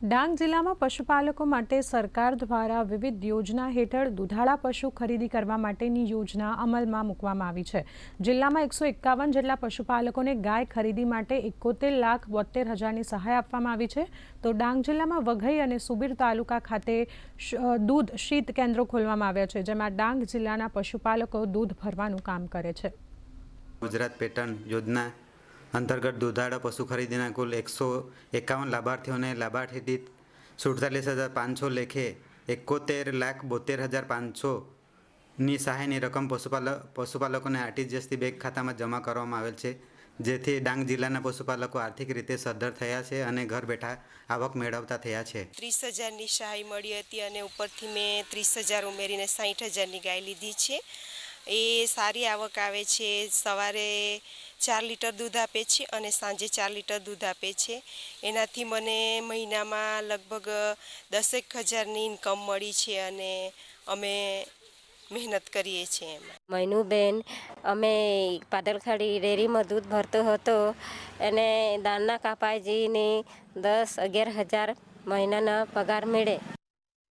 ડાંગ જિલ્લામાં પશુપાલકો માટે સરકાર દ્વારા વિવિધ યોજના હેઠળ દુધાળા પશુ ખરીદી કરવા માટેની યોજના અમલમાં મૂકવામાં આવી છે। જિલ્લામાં 151 જેટલા પશુપાલકોને ગાય ખરીદી માટે 71,72,000ની સહાય આપવામાં આવી છે। તો ડાંગ જિલ્લામાં વઘઈ અને સુબીર તાલુકા ખાતે દૂધ શીત કેન્દ્રો ખોલવામાં આવ્યા છે, જેમાં ડાંગ જિલ્લાના પશુપાલકો દૂધ ભરવાનું કામ કરે છે। ગુજરાત પેટર્ન યોजना अंतर्गत दुधाळा पशु खरीदीना कुल 151 लाभार्थीओने लाभार्थी દીઠ 47,500 लेखे 71,72,500ની સહાયની રકમ પશુપાલકોને આરટીજીએસથી બેંક ખાતામાં જમા કરવામાં આવેલ છે, જેથી ડાંગ જિલ્લાના પશુપાલકો આર્થિક રીતે સદ્ધર થયા છે અને ઘર બેઠા આવક મેળવતા થયા છે। 30,000ની સહાય મળી હતી અને ઉપરથી મેં 30,000 ઉમેરીને 60,000ની ગાય લીધી છે। એ સારી આવક આવે છે। સવારે 4 લીટર દૂધ આપે છે અને સાંજે 4 લીટર દૂધ આપે છે। એનાથી મને મહિનામાં લગભગ 10,000ની ઇન્કમ મળી છે અને અમે મહેનત કરીએ છીએ। મૈનુબેન અમે પાદલખાડી ડેરીમાં દૂધ ભરતો હતો અને દાણના કાપાજીની 10-11 હજાર મહિનાના પગાર મળે।